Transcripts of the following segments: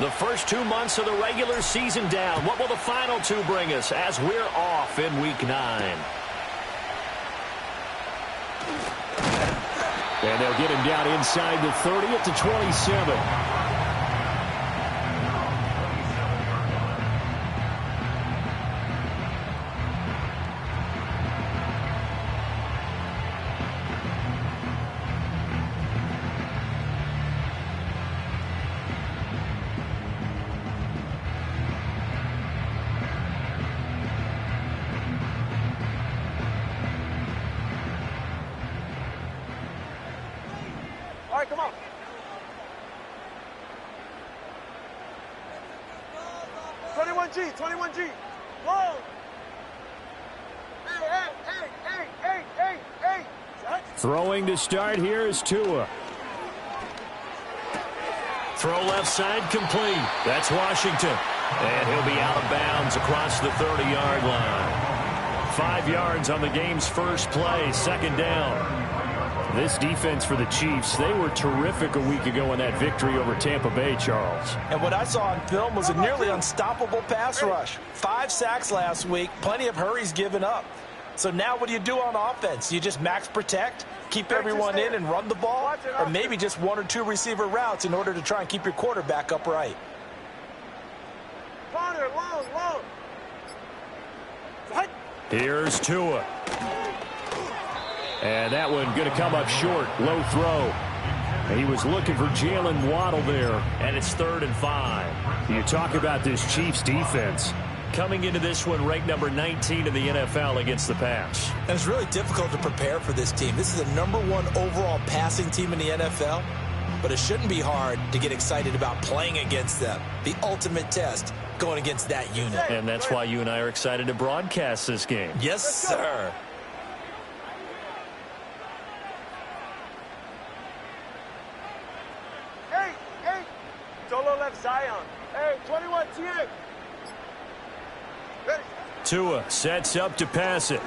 The first 2 months of the regular season down. What will the final two bring us as we're off in Week 9? And they'll get him down inside the 30 at the 27. All right, come on. $21G. Whoa. Hey. Throwing to start here is Tua. Throw left side complete. That's Washington. And he'll be out of bounds across the 30-yard line. 5 yards on the game's first play, second down. This defense for the Chiefs, they were terrific a week ago in that victory over Tampa Bay, Charles. And what I saw on film was a nearly unstoppable pass rush. 5 sacks last week, plenty of hurries given up. So now what do you do on offense? You just max protect, keep everyone in and run the ball, or maybe just 1 or 2 receiver routes in order to try and keep your quarterback upright. Corner, long. Here's Tua. And that one going to come up short. Low throw. And he was looking for Jalen Waddle there. And it's 3rd and 5. You talk about this Chiefs defense. Coming into this one, ranked number 19 in the NFL against the pass. And it's really difficult to prepare for this team. This is the #1 overall passing team in the NFL. But it shouldn't be hard to get excited about playing against them. The ultimate test going against that unit. And that's why you and I are excited to broadcast this game. Yes, sir. Hey. Solo left Zion. Hey, 21 TA. Ready. Tua sets up to pass it.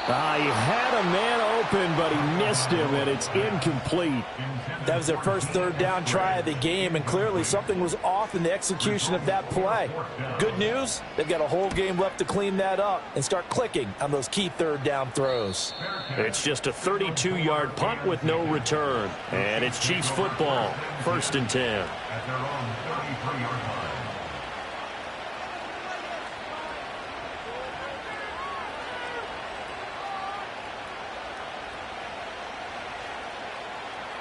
He had a man open, but he missed him, and it's incomplete. That was their first 3rd down try of the game, and clearly something was off in the execution of that play. Good news, they've got a whole game left to clean that up and start clicking on those key 3rd down throws. It's just a 32-yard punt with no return. And it's Chiefs football, 1st and 10. At their own 33-yard line.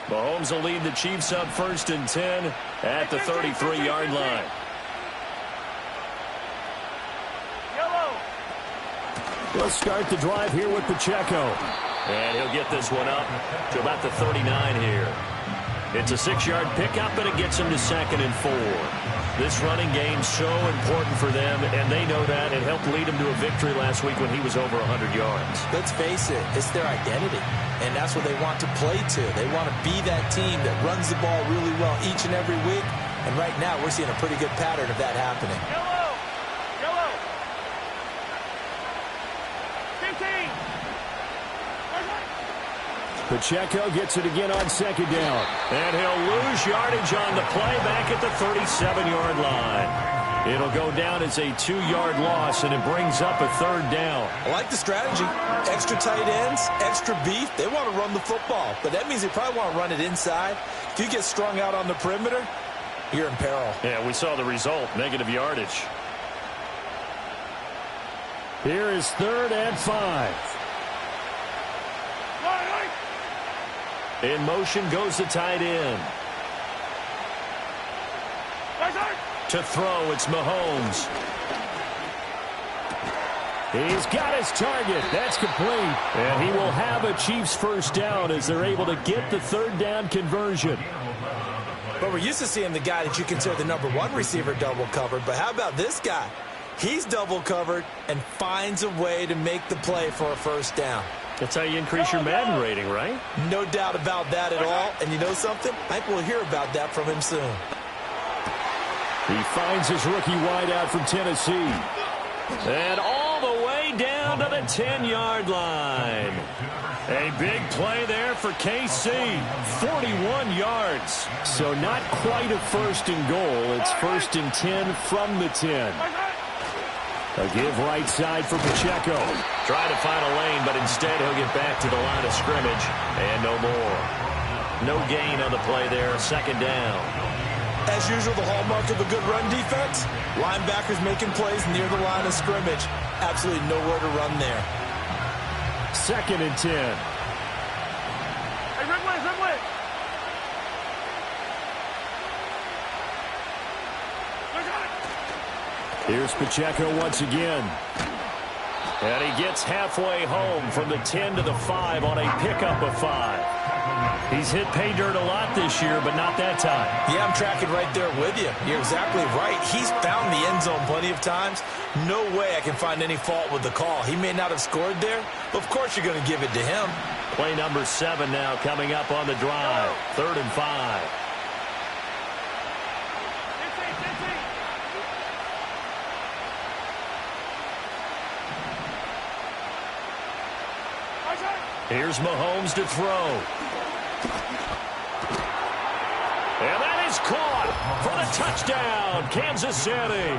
Mahomes will lead the Chiefs up 1st and 10 at the 33-yard line. Yellow. Let's start the drive here with Pacheco. And he'll get this one up to about the 39 here. It's a 6-yard pickup, and it gets him to 2nd and 4. This running game's so important for them, and they know that. It helped lead him to a victory last week when he was over 100 yards. Let's face it, it's their identity, and that's what they want to play to. They want to be that team that runs the ball really well each and every week, and right now we're seeing a pretty good pattern of that happening. Yellow. 15. Pacheco gets it again on 2nd down. And he'll lose yardage on the play back at the 37-yard line. It'll go down as a 2-yard loss, and it brings up a 3rd down. I like the strategy. Extra tight ends, extra beef. They want to run the football, but that means they probably want to run it inside. If you get strung out on the perimeter, you're in peril. Yeah, we saw the result, negative yardage. Here is 3rd and 5. In motion goes the tight end. To throw, it's Mahomes. He's got his target. That's complete. And he will have a Chiefs 1st down as they're able to get the 3rd down conversion. But we're used to seeing the guy that you consider the #1 receiver double covered. But how about this guy? He's double covered and finds a way to make the play for a 1st down. That's how you increase your Madden rating, right? No doubt about that at all. And you know something? I think we'll hear about that from him soon. He finds his rookie wideout from Tennessee. And all the way down to the 10-yard line. A big play there for KC. 41 yards. So not quite a first and goal. It's first and 10 from the 10. A give right side for Pacheco. Trying to find a lane, but instead he'll get back to the line of scrimmage. And no more. No gain on the play there. Second down. As usual, the hallmark of a good run defense, linebackers making plays near the line of scrimmage. Absolutely nowhere to run there. Second and 10. Hey, Ridley. Here's Pacheco once again. And he gets halfway home from the 10 to the 5 on a pickup of 5. He's hit pay dirt a lot this year, but not that time. Yeah, I'm tracking right there with you. You're exactly right. He's found the end zone plenty of times. No way I can find any fault with the call. He may not have scored there, but of course you're going to give it to him. Play number 7 now coming up on the drive. 3rd and 5. Here's Mahomes to throw. And that is caught for the touchdown, Kansas City.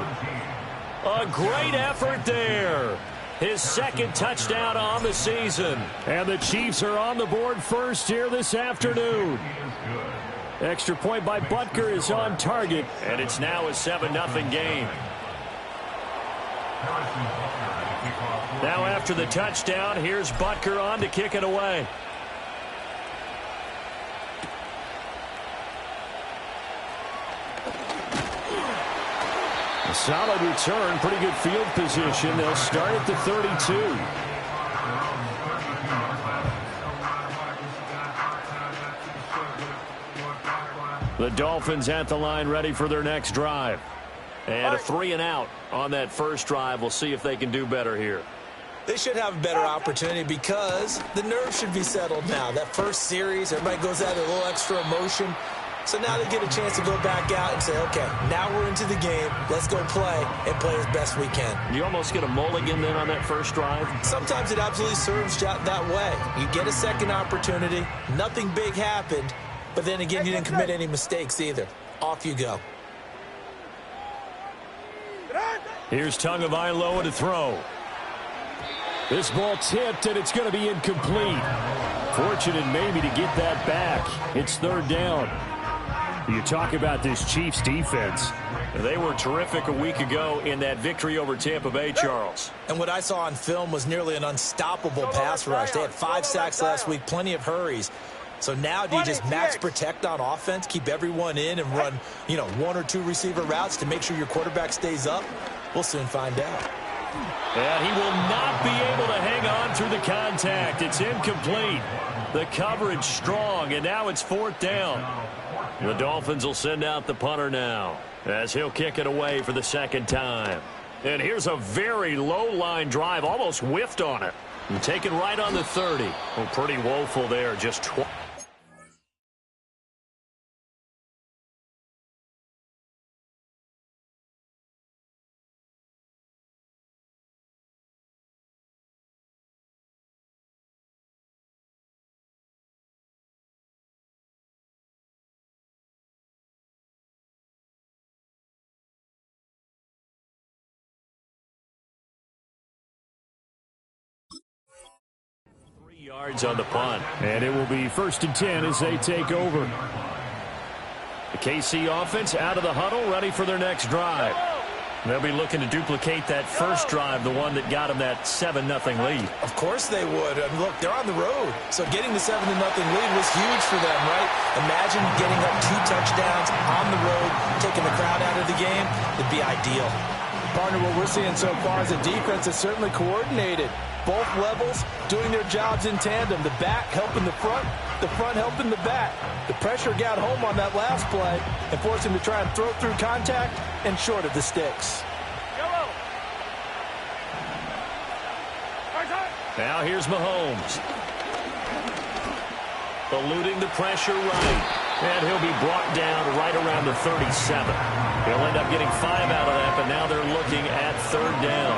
A great effort there. His second touchdown on the season. And the Chiefs are on the board first here this afternoon. Extra point by Butker is on target. And it's now a 7-0 game. Now after the touchdown, here's Butker on to kick it away. A solid return, pretty good field position. They'll start at the 32. The Dolphins at the line ready for their next drive. And a 3 and out on that first drive. We'll see if they can do better here. They should have a better opportunity because the nerves should be settled now. That first series, everybody goes out a little extra emotion. So now they get a chance to go back out and say, okay, now we're into the game. Let's go play and play as best we can. You almost get a mulligan then on that first drive? Sometimes it absolutely serves that way. You get a second opportunity. Nothing big happened. But then again, you didn't commit any mistakes either. Off you go. Here's Tagovailoa to throw. This ball tipped, and it's going to be incomplete. Fortunate maybe to get that back. It's 3rd down. You talk about this Chiefs defense. They were terrific a week ago in that victory over Tampa Bay, Charles. And what I saw on film was nearly an unstoppable pass rush. They had 5 sacks last week, plenty of hurries. So now do you just max protect on offense, keep everyone in and run, 1 or 2 receiver routes to make sure your quarterback stays up? We'll soon find out. And he will not be able to hang on through the contact. It's incomplete. The coverage strong, and now it's 4th down. The Dolphins will send out the punter now as he'll kick it away for the second time. And here's a very low line drive, almost whiffed on it. And taken right on the 30. Well, pretty woeful there, just 12. Yards on the punt. And it will be 1st and 10 as they take over. The KC offense out of the huddle, ready for their next drive. They'll be looking to duplicate that first drive, the one that got them that 7-0 lead. Of course they would. And look, they're on the road. So getting the 7-0 lead was huge for them, right? Imagine getting up 2 touchdowns on the road, taking the crowd out of the game. It'd be ideal. Partner, what we're seeing so far is a defense that's certainly coordinated. Both levels doing their jobs in tandem. The back helping the front helping the back. The pressure got home on that last play and forced him to try and throw through contact and short of the sticks. Now here's Mahomes. Eluding the pressure right. And he'll be brought down right around the 37. He'll end up getting 5 out of that, but now they're looking at 3rd down.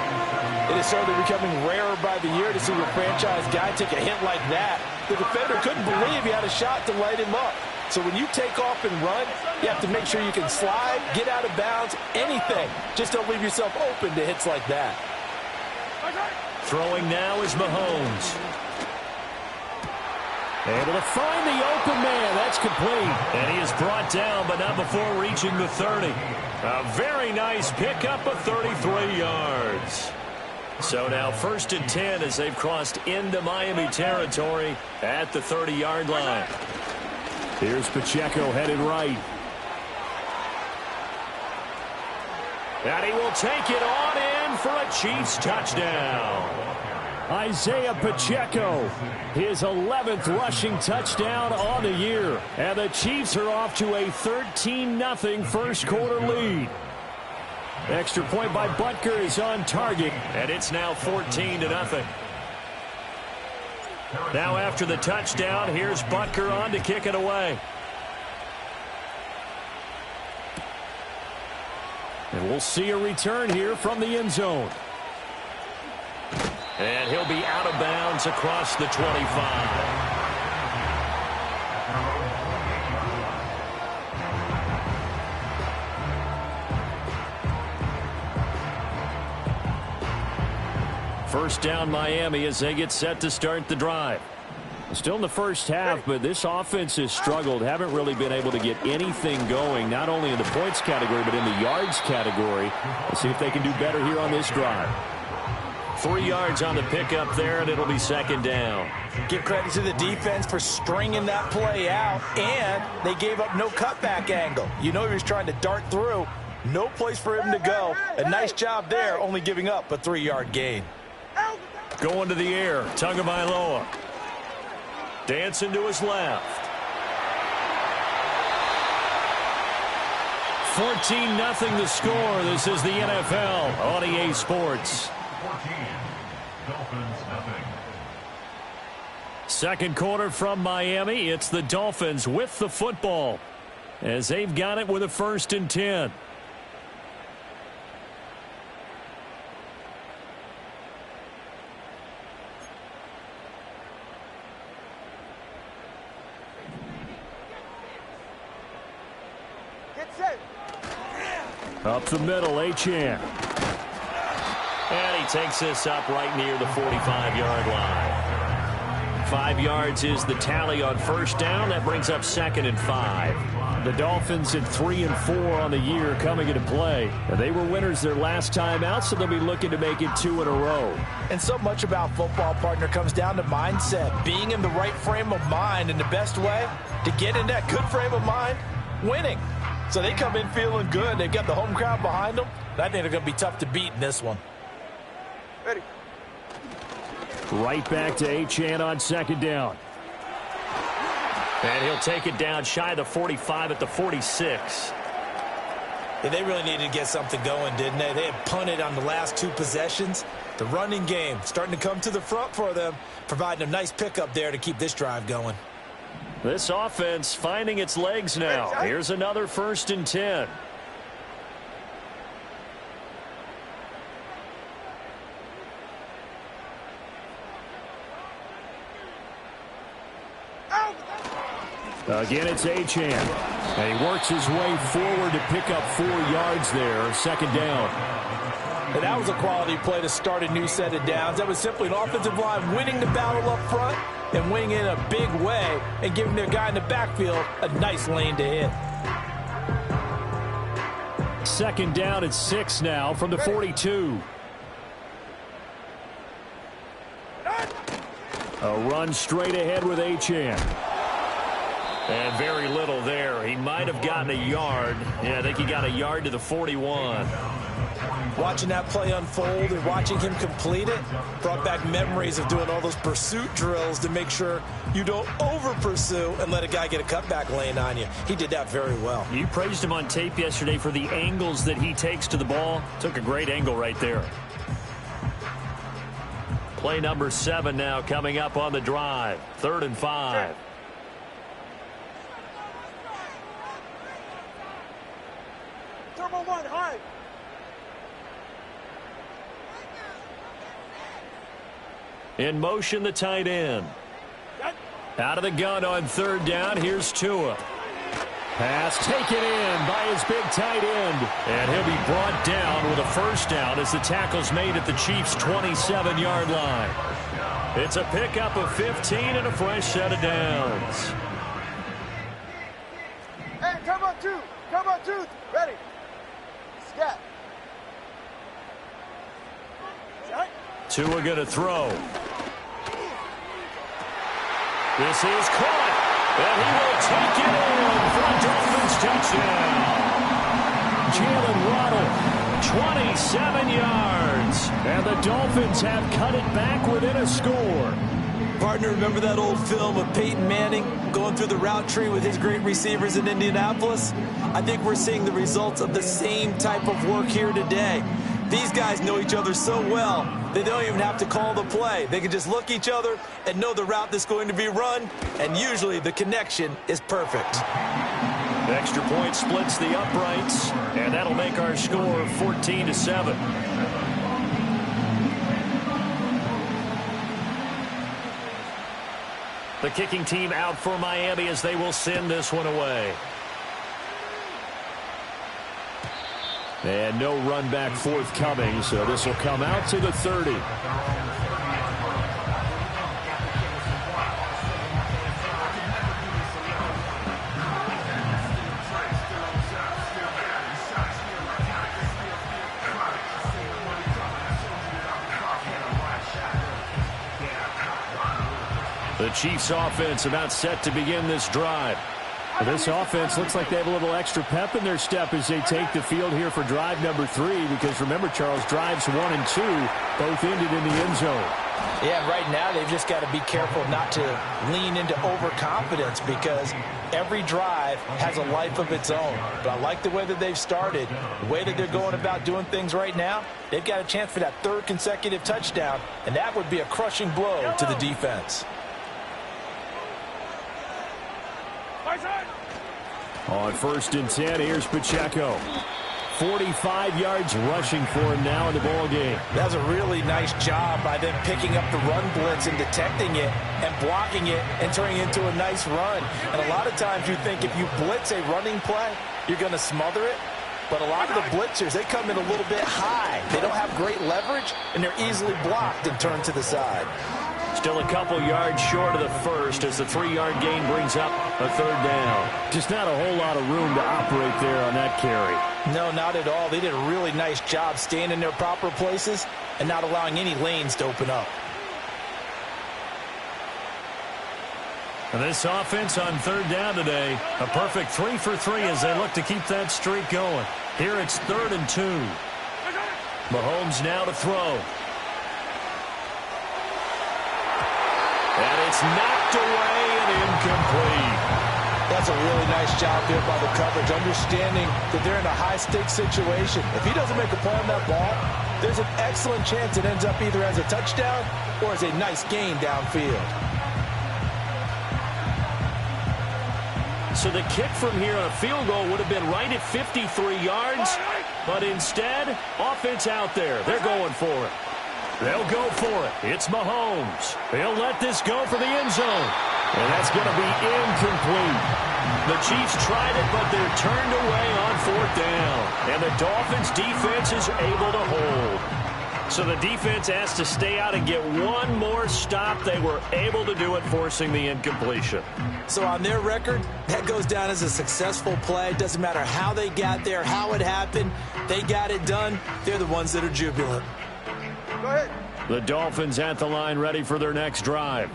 It is certainly becoming rarer by the year to see your franchise guy take a hit like that. The defender couldn't believe he had a shot to light him up. So when you take off and run, you have to make sure you can slide, get out of bounds, anything. Just don't leave yourself open to hits like that. Throwing now is Mahomes. Able to find the open man. That's complete. And he is brought down, but not before reaching the 30. A very nice pickup of 33 yards. So now 1st and 10 as they've crossed into Miami territory at the 30-yard line. Here's Pacheco headed right. And he will take it on in for a Chiefs touchdown. Isaiah Pacheco, his 11th rushing touchdown on the year. And the Chiefs are off to a 13-0 first quarter lead. Extra point by Butker is on target. And it's now 14-0. Now after the touchdown, here's Butker on to kick it away. And we'll see a return here from the end zone. And he'll be out of bounds across the 25. First down Miami as they get set to start the drive. Still in the first half, but this offense has struggled. Haven't really been able to get anything going, not only in the points category, but in the yards category. Let's see if they can do better here on this drive. 3 yards on the pickup there, and it'll be 2nd down. Give credit to the defense for stringing that play out, and they gave up no cutback angle. You know he was trying to dart through. No place for him to go. A nice job there, only giving up a 3-yard gain. Going to the air, Tagovailoa. Dancing to his left. 14-0 the score. This is the NFL on EA Sports. 14. Dolphins, nothing. Second quarter from Miami. It's the Dolphins with the football as they've got it with a 1st and 10. Up the middle, Achane. And he takes this up right near the 45-yard line. 5 yards is the tally on first down. That brings up 2nd and 5. The Dolphins at 3 and 4 on the year coming into play. They were winners their last time out, so they'll be looking to make it 2 in a row. And so much about football, partner, comes down to mindset. Being in the right frame of mind, and the best way to get in that good frame of mind, winning. So they come in feeling good. They've got the home crowd behind them. I think they're going to be tough to beat in this one. Ready. Right back to Achane on 2nd down. And he'll take it down shy of the 45 at the 46. Yeah, they really needed to get something going, didn't they? They had punted on the last 2 possessions. The running game starting to come to the front for them, providing a nice pickup there to keep this drive going. This offense finding its legs now. Here's another 1st and 10. Again, it's Achane. And he works his way forward to pick up 4 yards there. 2nd down. And that was a quality play to start a new set of downs. That was simply an offensive line winning the battle up front and winning in a big way and giving their guy in the backfield a nice lane to hit. 2nd down at 6 now from the 42. A run straight ahead with Achane. And very little there. He might have gotten a yard. Yeah, I think he got a yard to the 41. Watching that play unfold and watching him complete it brought back memories of doing all those pursuit drills to make sure you don't over-pursue and let a guy get a cutback lane on you. He did that very well. You praised him on tape yesterday for the angles that he takes to the ball. Took a great angle right there. Play number 7 now coming up on the drive. 3rd and 5. Turbo 1, high. In motion, the tight end. Out of the gun on third down. Here's Tua. Pass taken in by his big tight end. And he'll be brought down with a first down as the tackle's made at the Chiefs' 27-yard line. It's a pickup of 15 and a fresh set of downs. Hey, come on, two. Come on, two. Ready. Scat. Tua going to throw. This is caught. And he will take it in for a Dolphins touchdown. Jalen Waddle, 27 yards. And the Dolphins have cut it back within a score. Partner, remember that old film of Peyton Manning going through the route tree with his great receivers in Indianapolis? I think we're seeing the results of the same type of work here today. These guys know each other so well, they don't even have to call the play. They can just look each other and know the route that's going to be run, and usually the connection is perfect. The extra point splits the uprights, and that'll make our score 14-7. The kicking team out for Miami as they will send this one away. And no run back forthcoming, so this will come out to the 30. The Chiefs offense about set to begin this drive. This offense looks like they have a little extra pep in their step as they take the field here for drive number 3, because remember, Charles, drives 1 and 2 both ended in the end zone. Yeah, right now they've just got to be careful not to lean into overconfidence, because every drive has a life of its own. But I like the way that they've started, the way that they're going about doing things right now. They've got a chance for that 3rd consecutive touchdown, and that would be a crushing blow to the defense. On 1st and 10, here's Pacheco. 45 yards rushing for him now in the ball game. That was a really nice job by them picking up the run blitz and detecting it and blocking it and turning it into a nice run. And a lot of times you think if you blitz a running play, you're going to smother it. But a lot of the blitzers, they come in a little bit high. They don't have great leverage, and they're easily blocked and turned to the side. Still a couple yards short of the first as the 3-yard gain brings up a 3rd down. Just not a whole lot of room to operate there on that carry. No, not at all. They did a really nice job staying in their proper places and not allowing any lanes to open up. And this offense on 3rd down today, a perfect 3 for 3 as they look to keep that streak going. Here it's 3rd and 2. Mahomes now to throw. And it's knocked away and incomplete. That's a really nice job there by the coverage, understanding that they're in a high-stakes situation. If he doesn't make a play on that ball, there's an excellent chance it ends up either as a touchdown or as a nice gain downfield. So the kick from here on a field goal would have been right at 53 yards, but instead, offense out there. They're going for it. They'll go for it. It's Mahomes. They'll let this go for the end zone. And that's going to be incomplete. The Chiefs tried it, but they're turned away on 4th down. And the Dolphins defense is able to hold. So the defense has to stay out and get one more stop. They were able to do it, forcing the incompletion. So on their record, that goes down as a successful play. It doesn't matter how they got there, how it happened. They got it done. They're the ones that are jubilant. Go ahead. The Dolphins at the line, ready for their next drive.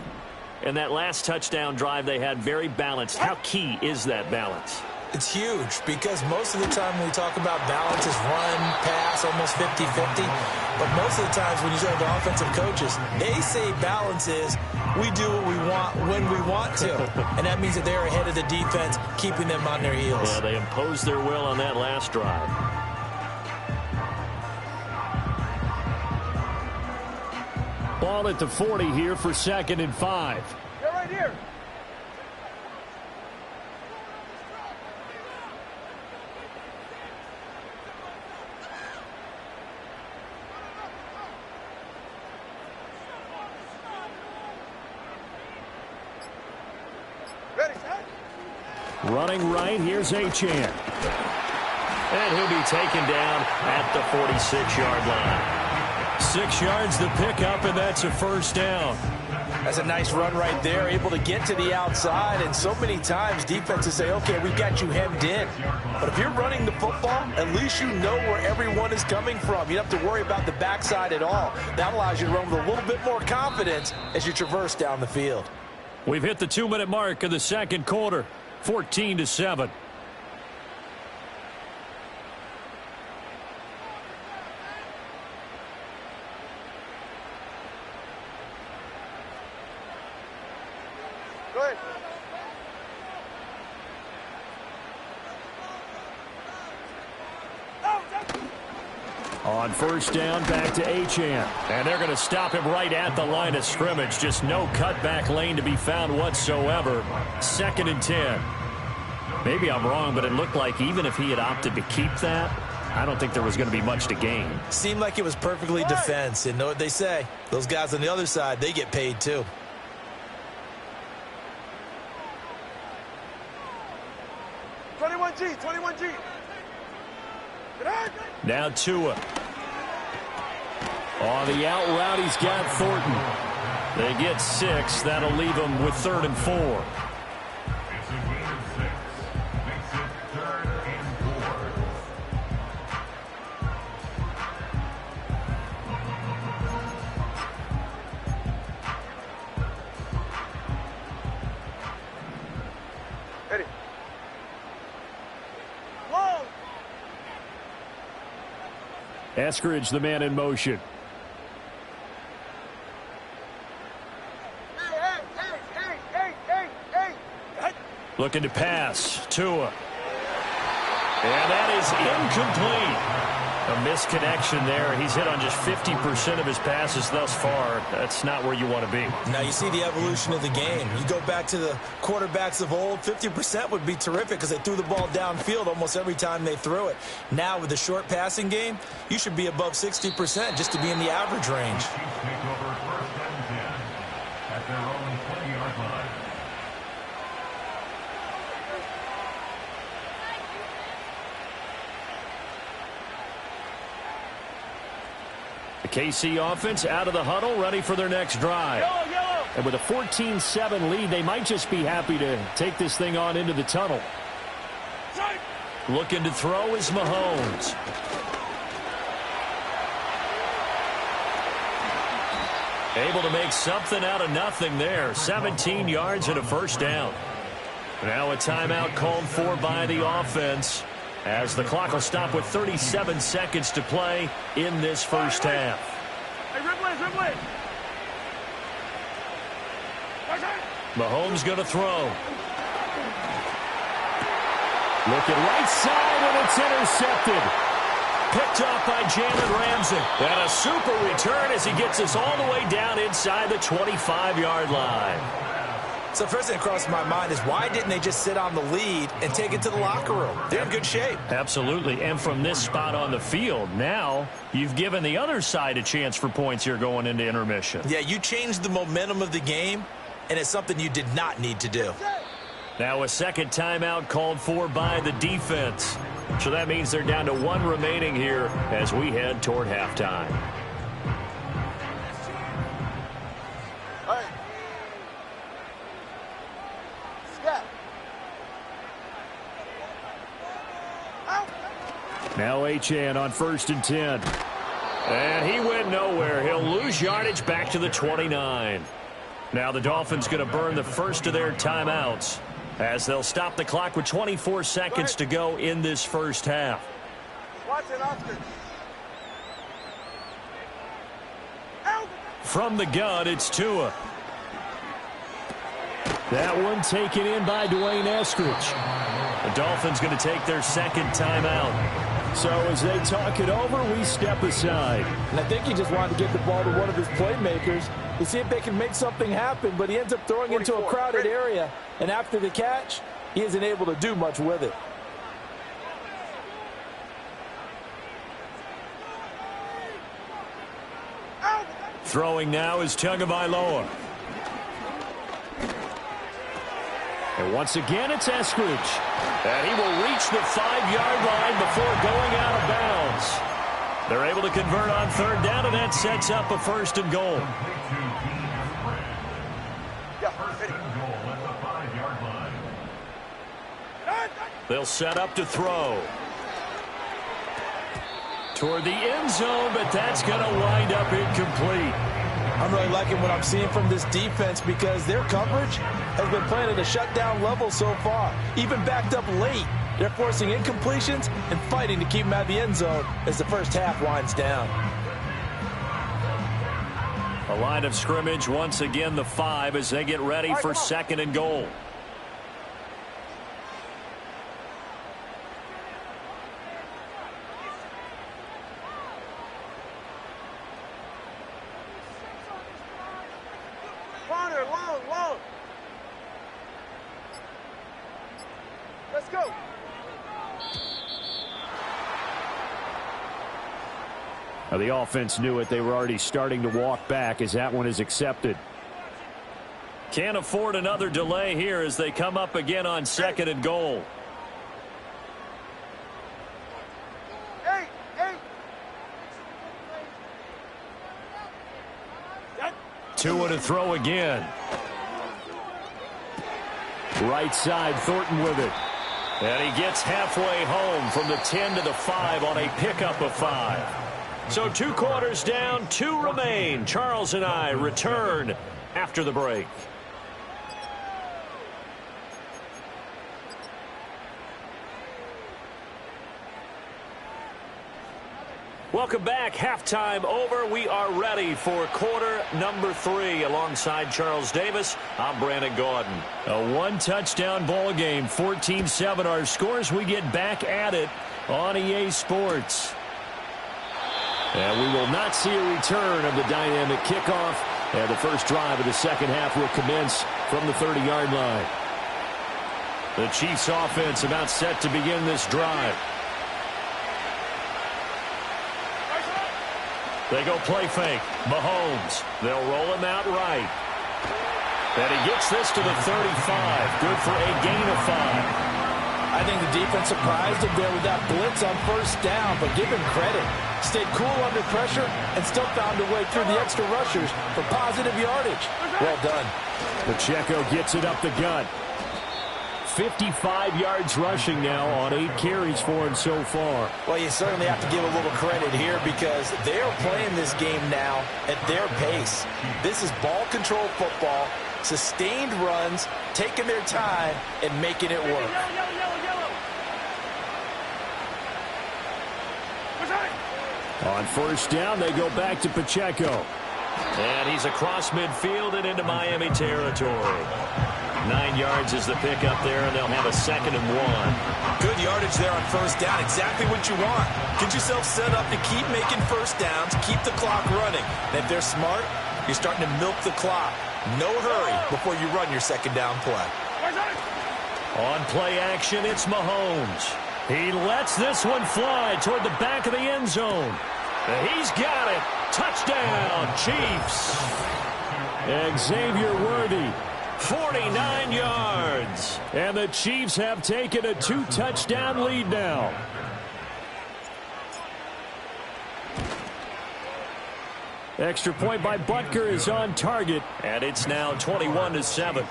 And that last touchdown drive they had very balanced. How key is that balance? It's huge, because most of the time when we talk about balance is run, pass, almost 50-50. But most of the times when you talk to offensive coaches, they say balance is we do what we want when we want to. And that means that they're ahead of the defense, keeping them on their heels. Yeah, they imposed their will on that last drive. Ball at the 40 here for 2nd and 5. Get right here. Ready, set. Running right, here's Achane. And he'll be taken down at the 46-yard line. 6 yards the pickup, and that's a first down. That's a nice run right there, able to get to the outside. And so many times defenses say, okay, we've got you hemmed in. But if you're running the football, at least you know where everyone is coming from. You don't have to worry about the backside at all. That allows you to run with a little bit more confidence as you traverse down the field. We've hit the 2-minute mark of the second quarter, 14-7. Go ahead. On first down, back to Achane. And they're going to stop him right at the line of scrimmage. Just no cutback lane to be found whatsoever. 2nd and 10. Maybe I'm wrong, but it looked like even if he had opted to keep that, I don't think there was going to be much to gain. Seemed like it was perfectly defense. And know what they say? Those guys on the other side, they get paid too. G, 21G. Now Tua. On the out route, he's got Thornton. They get 6. That'll leave them with 3rd and 4. It's a gain of 6. Makes it 3rd and 4. Ready. Long. Eskridge, the man in motion. Looking to pass. Tua. And that is incomplete. A misconnection there. He's hit on just 50% of his passes thus far. That's not where you want to be. Now you see the evolution of the game. You go back to the quarterbacks of old, 50% would be terrific because they threw the ball downfield almost every time they threw it. Now with the short passing game, you should be above 60% just to be in the average range. Chiefs take over 1st and 10 at their own 20-yard line. The KC offense out of the huddle, ready for their next drive. Yellow. And with a 14-7 lead, they might just be happy to take this thing on into the tunnel. Looking to throw is Mahomes. Able to make something out of nothing there. 17 yards and a first down. Now a timeout called for by the offense, as the clock will stop with 37 seconds to play in this first half. Hey, Ripley. Mahomes going to throw. Looking right side, and it's intercepted. Picked off by Jalen Ramsey. And a super return as he gets us all the way down inside the 25-yard line. So first thing that crossed my mind is why didn't they just sit on the lead and take it to the locker room? They're in good shape. Absolutely. And from this spot on the field, now you've given the other side a chance for points here going into intermission. Yeah, you changed the momentum of the game, and it's something you did not need to do. Now a second timeout called for by the defense. So that means they're down to 1 remaining here as we head toward halftime. Now Achane on 1st and 10. And he went nowhere. He'll lose yardage back to the 29. Now the Dolphins going to burn the first of their timeouts as they'll stop the clock with 24 seconds to go in this first half. From the gun, it's Tua. That one taken in by Dwayne Eskridge. The Dolphins going to take their second timeout. So as they talk it over, we step aside. And I think he just wanted to get the ball to one of his playmakers to see if they can make something happen, but he ends up throwing into a crowded area, and after the catch, he isn't able to do much with it. Throwing now is Tagovailoa. And Once again, it's Eskridge. And he will reach the 5-yard line before going out of bounds. They're able to convert on third down, and that sets up a 1st and goal. They'll set up to throw. Toward the end zone, but that's going to wind up incomplete. I'm really liking what I'm seeing from this defense because their coverage has been playing at a shutdown level so far. Even backed up late, they're forcing incompletions and fighting to keep them out of the end zone as the first half winds down. A line of scrimmage, once again the 5 as they get ready for 2nd and goal. Long. Let's go. Now the offense knew it. They were already starting to walk back as that one is accepted. Can't afford another delay here as they come up again on 2nd and goal. Hey. Tua to throw again. Right side, Thornton with it. And he gets halfway home from the 10 to the 5 on a pickup of 5. So 2 quarters down, 2 remain. Charles and I return after the break. Welcome back. Halftime over. We are ready for quarter number 3. Alongside Charles Davis, I'm Brandon Gaudin. A 1-touchdown ball game, 14-7 our scores. We get back at it on EA Sports. And we will not see a return of the dynamic kickoff. And the first drive of the second half will commence from the 30-yard line. The Chiefs offense about set to begin this drive. They go play fake. Mahomes. They'll roll him out right. And he gets this to the 35. Good for a gain of 5. I think the defense surprised him there with that blitz on first down, but give him credit. Stayed cool under pressure and still found a way through the extra rushers for positive yardage. Well done. Pacheco gets it up the gut. 55 yards rushing now on 8 carries for him so far. Well, you certainly have to give a little credit here because they're playing this game now at their pace. This is ball control football, sustained runs, taking their time, and making it work. On first down, they go back to Pacheco. And he's across midfield and into Miami territory. 9 yards is the pickup there, and they'll have a 2nd and 1. Good yardage there on first down. Exactly what you want. Get yourself set up to keep making first downs, keep the clock running. And if they're smart, you're starting to milk the clock. No hurry before you run your 2nd down play. On play action, it's Mahomes. He lets this one fly toward the back of the end zone. He's got it. Touchdown, Chiefs. Xavier Worthy. 49 yards. And the Chiefs have taken a 2-touchdown lead now. Extra point by Butker is on target. And it's now 21-7.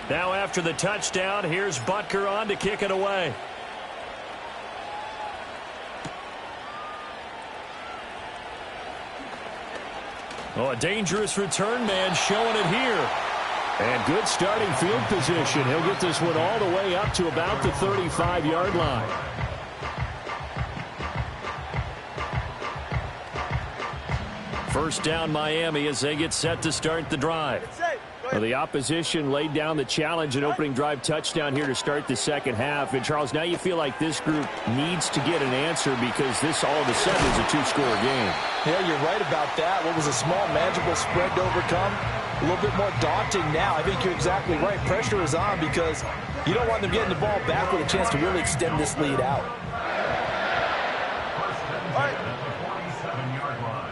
Now after the touchdown, here's Butker on to kick it away. Oh, a dangerous return man showing it here. And good starting field position. He'll get this one all the way up to about the 35-yard line. First down Miami as they get set to start the drive. Well, the opposition laid down the challenge and opening drive touchdown here to start the second half. And, Charles, now you feel like this group needs to get an answer because this all of a sudden is a 2-score game. Yeah, you're right about that. What was a small, manageable spread to overcome, a little bit more daunting now. I think you're exactly right. Pressure is on because you don't want them getting the ball back with a chance to really extend this lead out. 47-yard line.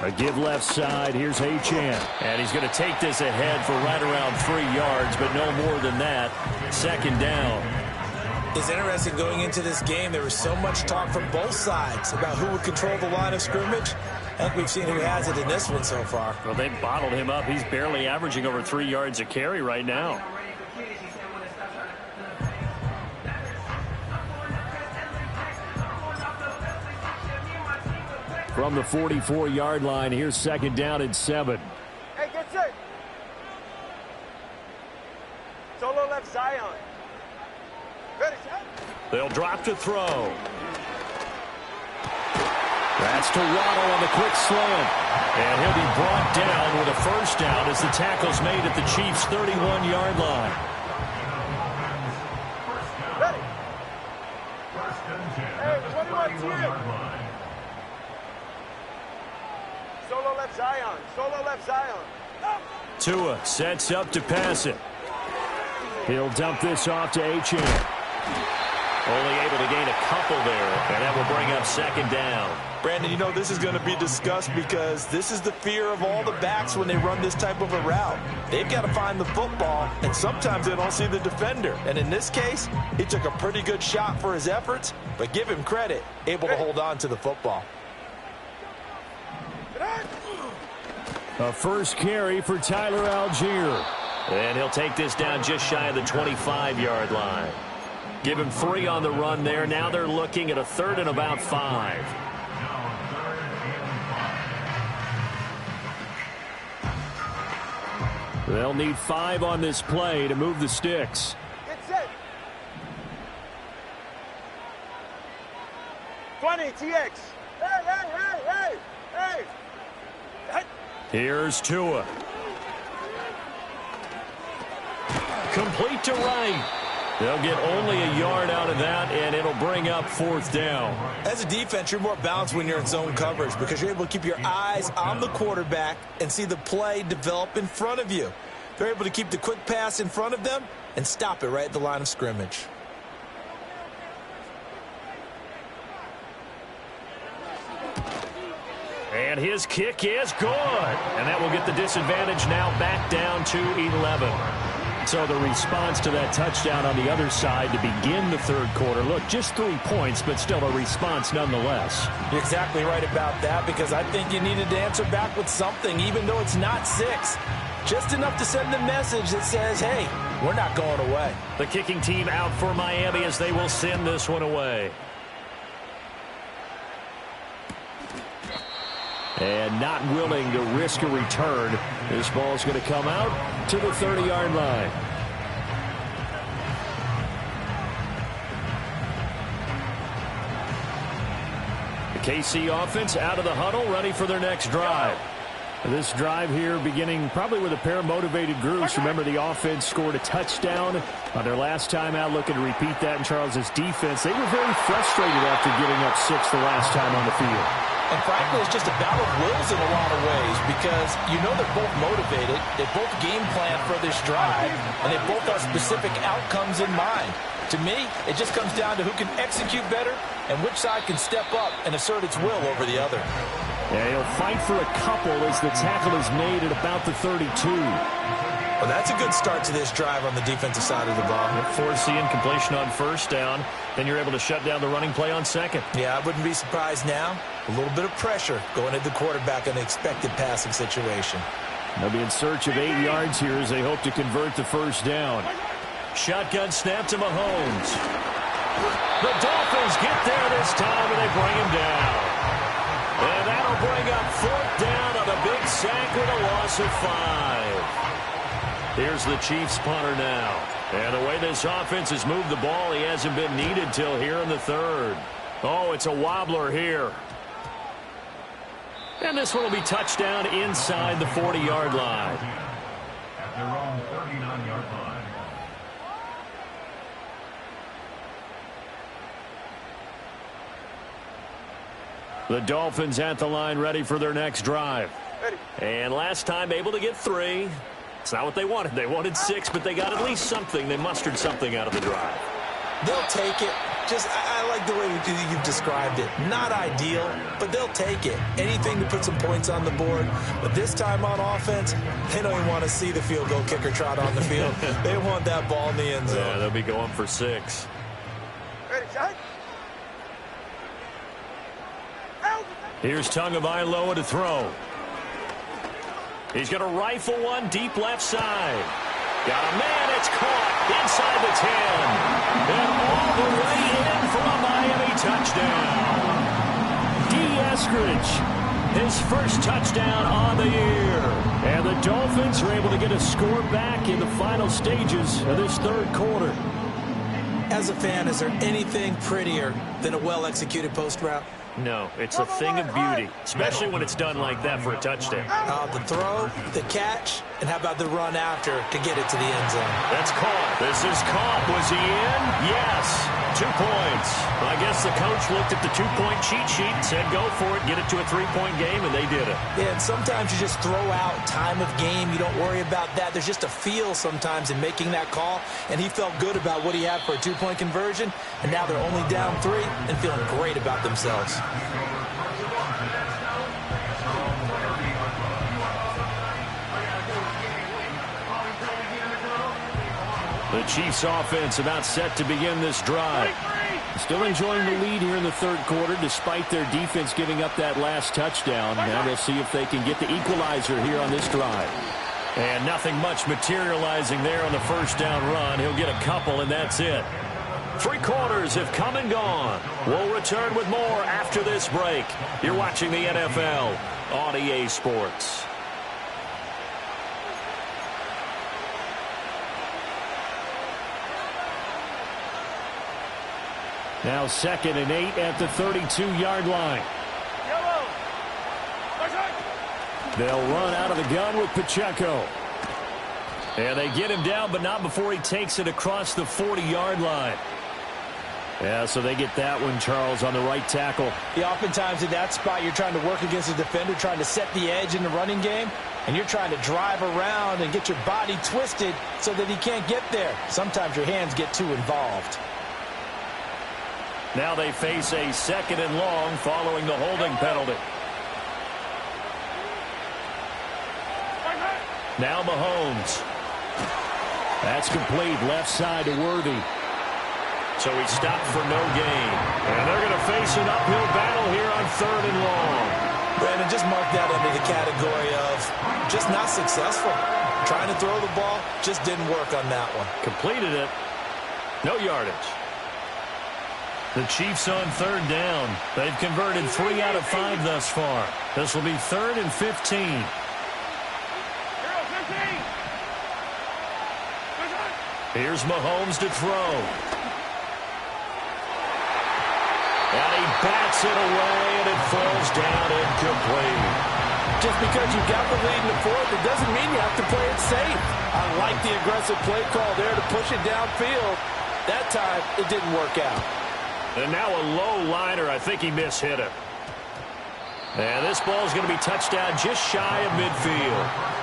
A give left side. Here's Achane. And he's going to take this ahead for right around 3 yards, but no more than that. Second down. It's interesting going into this game. There was so much talk from both sides about who would control the line of scrimmage. I think we've seen who has it in this one so far. Well, they bottled him up. He's barely averaging over 3 yards a carry right now. From the 44-yard line, here's second down and 7. Hey, get set. Solo left Zion. Ready, set. They'll drop to throw. That's to Waddle on the quick slant. And he'll be brought down with a first down as the tackle's made at the Chiefs' 31-yard line. Ready. First and 10 Hey, at the 21-10. 31-yard line. Solo left Zion. Solo left Zion. Up. Tua sets up to pass it. He'll dump this off to Achane. Only able to gain a couple there, and that will bring up second down. Brandon, you know this is going to be discussed because this is the fear of all the backs when they run this type of a route. They've got to find the football, and sometimes they don't see the defender. And in this case, he took a pretty good shot for his efforts, but give him credit, able to hold on to the football. A first carry for Tyler Algier. And he'll take this down just shy of the 25-yard line. Give him 3 on the run there. Now they're looking at a 3rd and about 5. Now 3rd and 5. They'll need 5 on this play to move the sticks. Get set. 20, TX. Hey, hey, hey, hey, hey. Here's Tua. Complete to right. They'll get only a yard out of that, and it'll bring up 4th down. As a defense, you're more balanced when you're in zone coverage because you're able to keep your eyes on the quarterback and see the play develop in front of you. They're able to keep the quick pass in front of them and stop it right at the line of scrimmage. And his kick is good. And that will get the disadvantage now back down to 11. So the response to that touchdown on the other side to begin the 3rd quarter. Look, just 3 points, but still a response nonetheless. You're exactly right about that because I think you needed to answer back with something, even though it's not 6. Just enough to send the message that says, hey, we're not going away. The kicking team out for Miami as they will send this one away. And not willing to risk a return. This ball's going to come out to the 30-yard line. The KC offense out of the huddle, ready for their next drive. This drive here beginning probably with a pair of motivated groups. Remember, the offense scored a touchdown on their last time out, looking to repeat that in Charles's defense. They were very frustrated after giving up 6 the last time on the field. And frankly, it's just a battle of wills in a lot of ways because you know they're both motivated, they both game plan for this drive, and they both have specific outcomes in mind. To me, it just comes down to who can execute better and which side can step up and assert its will over the other. Yeah, he'll fight for a couple as the tackle is made at about the 32. Well, that's a good start to this drive on the defensive side of the ball. Forcing completion on 1st down. Then you're able to shut down the running play on 2nd. Yeah, I wouldn't be surprised now. A little bit of pressure going at the quarterback in an expected passing situation. They'll be in search of 8 yards here as they hope to convert the 1st down. Shotgun snap to Mahomes. The Dolphins get there this time, and they bring him down. And that'll bring up 4th down on a big sack with a loss of 5. Here's the Chiefs punter now. And the way this offense has moved the ball, he hasn't been needed till here in the 3rd. Oh, it's a wobbler here. And this one will be touchdown inside the 40-yard line. At their own 39-yard line. The Dolphins at the line, ready for their next drive. Ready. And last time able to get 3. It's not what they wanted. They wanted 6, but they got at least something. They mustered something out of the drive. They'll take it. I like the way you've described it. Not ideal, but they'll take it. Anything to put some points on the board. But this time on offense, they don't even want to see the field goal kicker trot on the field. They want that ball in the end zone. Yeah, they'll be going for 6. Ready, shot. Here's Tagovailoa to throw. He's going to rifle one deep left side. Got a man, it's caught inside the 10. And all the way in for a Miami touchdown. Eskridge, his first touchdown on the year. And the Dolphins are able to get a score back in the final stages of this third quarter. As a fan, is there anything prettier than a well-executed post route? No, it's a thing of beauty, especially when it's done like that for a touchdown. The throw, the catch, and how about the run after to get it to the end zone? That's caught. This is caught. Was he in? Yes. 2 points. I guess the coach looked at the 2-point cheat sheet and said, go for it, get it to a 3-point game, and they did it. Yeah, and sometimes you just throw out time of game. You don't worry about that. There's just a feel sometimes in making that call, and he felt good about what he had for a 2-point conversion, and now they're only down 3 and feeling great about themselves. The Chiefs offense about set to begin this drive. Still enjoying the lead here in the third quarter despite their defense giving up that last touchdown. Now we'll see if they can get the equalizer here on this drive. And nothing much materializing there on the first down run. He'll get a couple, and that's it. 3 quarters have come and gone. We'll return with more after this break. You're watching the NFL on EA Sports. Now 2nd and 8 at the 32-yard line. They'll run out of the gun with Pacheco. And they get him down, but not before he takes it across the 40-yard line. Yeah, so they get that one, Charles, on the right tackle. Yeah, oftentimes in that spot, you're trying to work against a defender, trying to set the edge in the running game, and you're trying to drive around and get your body twisted so that he can't get there. Sometimes your hands get too involved. Now they face a 2nd and long following the holding penalty. Now Mahomes. That's complete, left side to Worthy. So he stopped for no gain. And they're going to face an uphill battle here on 3rd and long. Brandon, just mark that under the category of just not successful. Trying to throw the ball, just didn't work on that one. Completed it. No yardage. The Chiefs on 3rd down. They've converted 3 out of 5 thus far. This will be 3rd and 15. Here's Mahomes to throw. And he bats it away, and it falls down incomplete. Just because you got the lead in the 4th, it doesn't mean you have to play it safe. I like the aggressive play call there to push it downfield. That time, it didn't work out. And now a low liner. I think he mishit it. And this ball is going to be touched down just shy of midfield.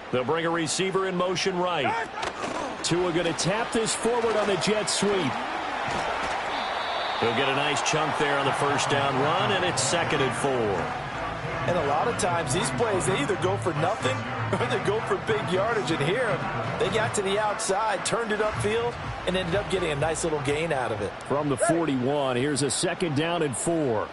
They'll bring a receiver in motion right. Tua going to tap this forward on the jet sweep. He'll get a nice chunk there on the first down run, and it's 2nd and 4. And a lot of times these plays, they either go for nothing or they go for big yardage. And here, they got to the outside, turned it upfield, and ended up getting a nice little gain out of it. From the 41, here's a 2nd down and 4.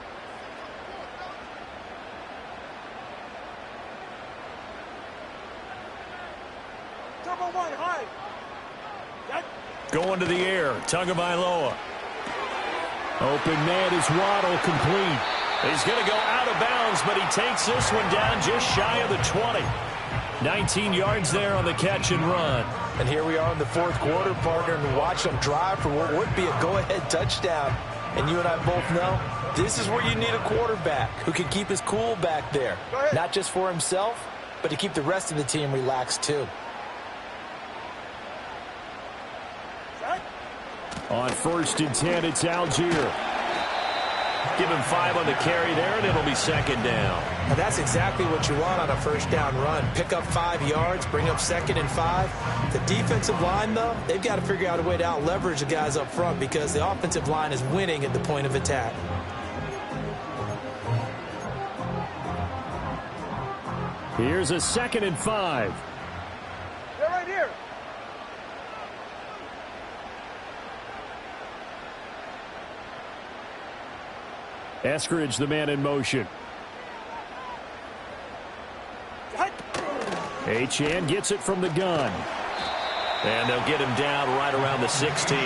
Going to the air, Tagovailoa. Open man is Waddle, complete. He's going to go out of bounds, but he takes this one down just shy of the 20. 19 yards there on the catch and run. And here we are in the fourth quarter, partner, and watch them drive for what would be a go-ahead touchdown. And you and I both know this is where you need a quarterback who can keep his cool back there. Not just for himself, but to keep the rest of the team relaxed too. On 1st and 10, it's Algier. Give him 5 on the carry there, and it'll be 2nd down. And that's exactly what you want on a first down run. Pick up 5 yards, bring up 2nd and 5. The defensive line, though, they've got to figure out a way to out-leverage the guys up front because the offensive line is winning at the point of attack. Here's a 2nd and 5. They're right here. Eskridge, the man in motion. Achane gets it from the gun. And they'll get him down right around the 16.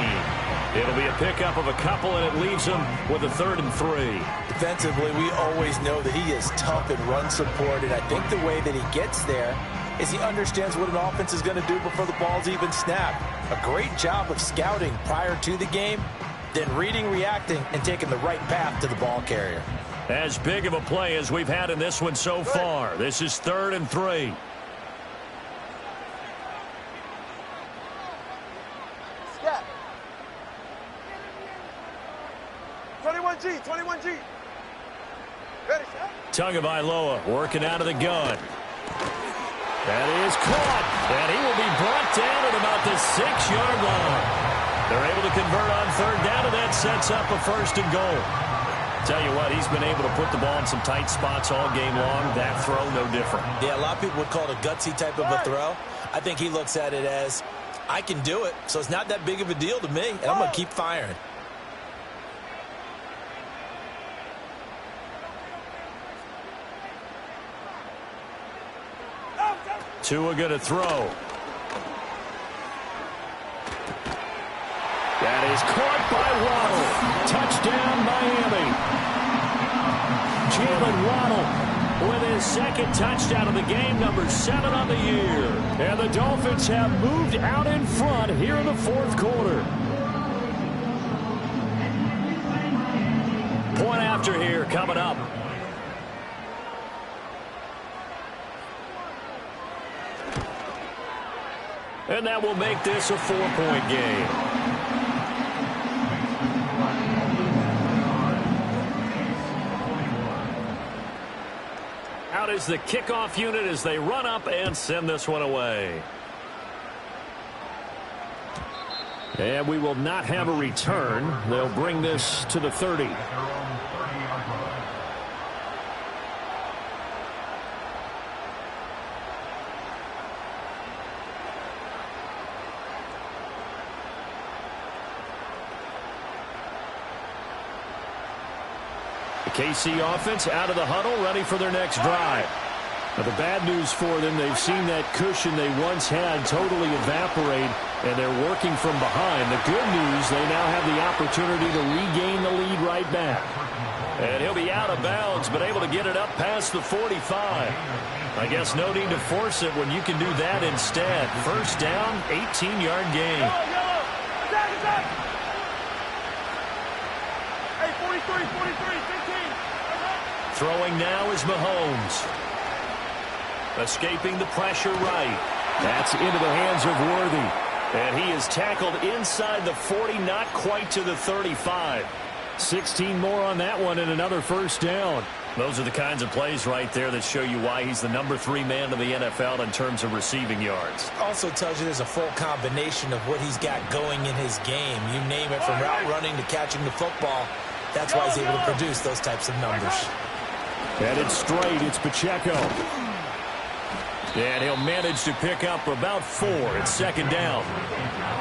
It'll be a pickup of a couple, and it leaves him with a 3rd and 3. Defensively, we always know that he is tough in run support, and I think the way that he gets there is he understands what an offense is going to do before the ball's even snapped. A great job of scouting prior to the game, then reading, reacting, and taking the right path to the ball carrier. As big of a play as we've had in this one so far. This is 3rd and 3. Scat. 21G, 21G. Ready, Scat? Tagovailoa working out of the gun. That is caught, and he will be brought down at about the 6-yard line. They're able to convert on 3rd down, and that sets up a 1st and goal. Tell you what, he's been able to put the ball in some tight spots all game long. That throw, no different. Yeah, a lot of people would call it a gutsy type of a throw. I think he looks at it as, I can do it, so it's not that big of a deal to me, and I'm going to keep firing. Tua going to throw. That is caught by Waddle. Touchdown, Miami. Jalen Waddle with his 2nd touchdown of the game, number 7 on the year. And the Dolphins have moved out in front here in the 4th quarter. Point after here coming up. And that will make this a 4-point game. Out is the kickoff unit as they run up and send this one away. And we will not have a return. They'll bring this to the 30. KC offense out of the huddle, ready for their next drive. Now, the bad news for them, they've seen that cushion they once had totally evaporate, and they're working from behind. The good news, they now have the opportunity to regain the lead right back. And he'll be out of bounds, but able to get it up past the 45. I guess no need to force it when you can do that instead. 1st down, 18-yard gain. Yellow. Attack. Hey, 43, 15. Throwing now is Mahomes. Escaping the pressure right. That's into the hands of Worthy. And he is tackled inside the 40, not quite to the 35. 16 more on that one and another 1st down. Those are the kinds of plays right there that show you why he's the number 3 man in the NFL in terms of receiving yards. Also tells you there's a full combination of what he's got going in his game. You name it, from route running to catching the football. That's why he's able to produce those types of numbers. Headed straight, it's Pacheco. And he'll manage to pick up about 4. It's 2nd down.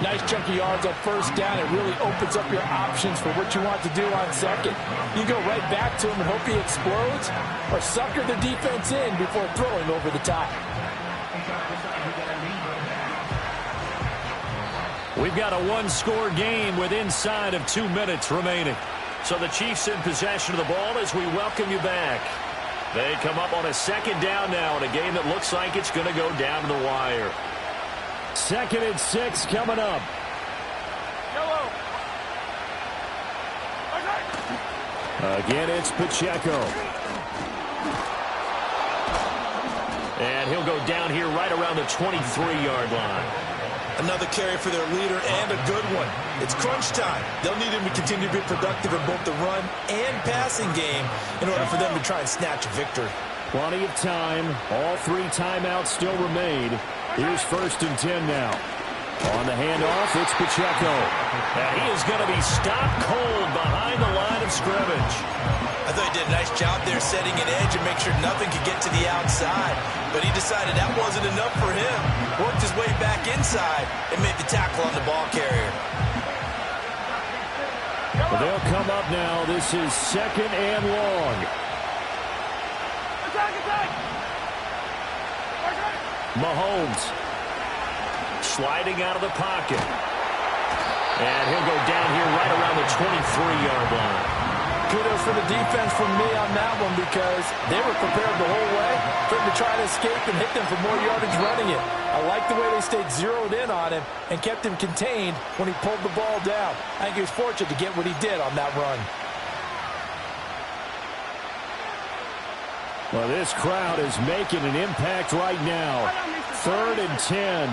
Nice chunk of yards on 1st down. It really opens up your options for what you want to do on 2nd. You go right back to him and hope he explodes, or sucker the defense in before throwing over the top. We've got a 1-score game with inside of 2 minutes remaining. So the Chiefs in possession of the ball as we welcome you back. They come up on a second down now in a game that looks like it's going to go down to the wire. 2nd and 6 coming up. Yellow. Again, it's Pacheco. And he'll go down here right around the 23-yard line. Another carry for their leader, and a good one. It's crunch time. They'll need him to continue to be productive in both the run and passing game in order for them to try and snatch a victory. Plenty of time. All 3 timeouts still remain. Here's 1st and 10 now. On the handoff, it's Pacheco. And he is going to be stopped cold behind the line of scrimmage. I thought he did a nice job there setting an edge and make sure nothing could get to the outside. But he decided that wasn't enough for him. Worked his way back inside and made the tackle on the ball carrier. Well, they'll come up now. This is 2nd and long. Mahomes sliding out of the pocket. And he'll go down here right around the 23-yard line. Kudos for the defense from me on that one, because they were prepared the whole way for him to try to escape and hit them for more yardage running it. I like the way they stayed zeroed in on him and kept him contained when he pulled the ball down. I think he was fortunate to get what he did on that run. Well, this crowd is making an impact right now. 3rd and 10.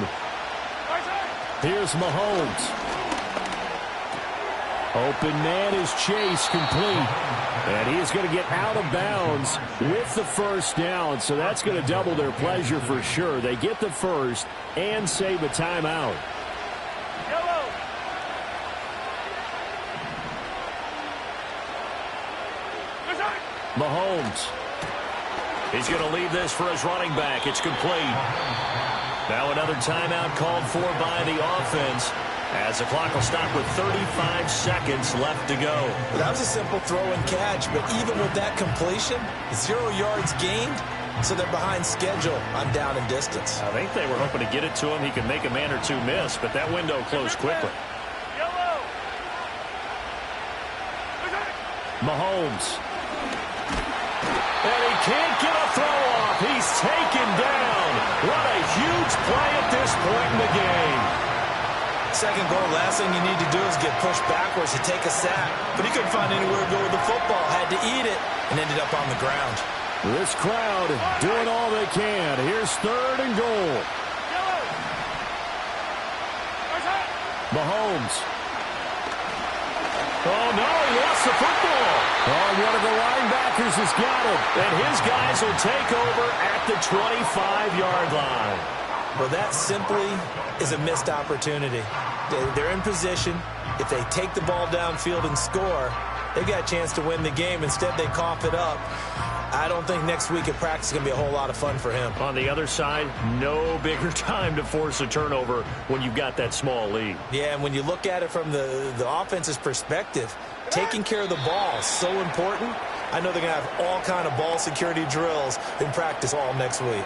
Here's Mahomes. Open man is Chase, complete. And he is going to get out of bounds with the 1st down. So that's going to double their pleasure for sure. They get the 1st and save a timeout. Yellow. Mahomes. He's going to leave this for his running back. It's complete. Now another timeout called for by the offense, as the clock will stop with 35 seconds left to go. That was a simple throw and catch, but even with that completion, 0 yards gained, so they're behind schedule on down and distance. I think they were hoping to get it to him. He could make a man or two miss, but that window closed quickly. Yellow. Mahomes. And he can't get a throw off. He's taken down. What a huge play at this point in the game. 2nd goal, last thing you need to do is get pushed backwards to take a sack. But he couldn't find anywhere to go with the football. Had to eat it and ended up on the ground. This crowd doing all they can. Here's 3rd and goal. Mahomes. Oh, no, he lost the football. Oh, one of the linebackers has got it. And his guys will take over at the 25-yard line. Well, that simply is a missed opportunity. They're in position. If they take the ball downfield and score, they've got a chance to win the game. Instead, they cough it up. I don't think next week at practice is going to be a whole lot of fun for him. On the other side, no bigger time to force a turnover when you've got that small lead. Yeah, and when you look at it from the offense's perspective, taking care of the ball is so important. I know they're going to have all kind of ball security drills in practice all next week.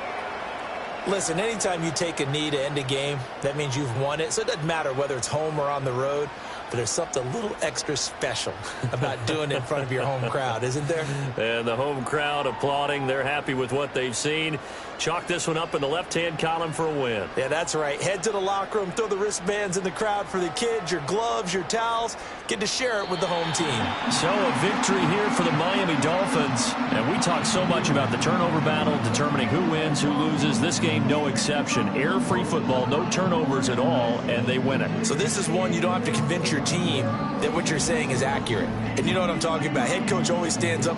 Listen, anytime you take a knee to end a game, that means you've won it. So it doesn't matter whether it's home or on the road. But there's something a little extra special about doing it in front of your home crowd, isn't there? And the home crowd applauding. They're happy with what they've seen. Chalk this one up in the left-hand column for a win. Yeah, that's right. Head to the locker room, throw the wristbands in the crowd for the kids, your gloves, your towels. Get to share it with the home team. So a victory here for the Miami Dolphins. And we talk so much about the turnover battle, determining who wins, who loses. This game, no exception. Air-free football, no turnovers at all, and they win it. So this is one you don't have to convince your team that what you're saying is accurate. And you know what I'm talking about. Head coach always stands up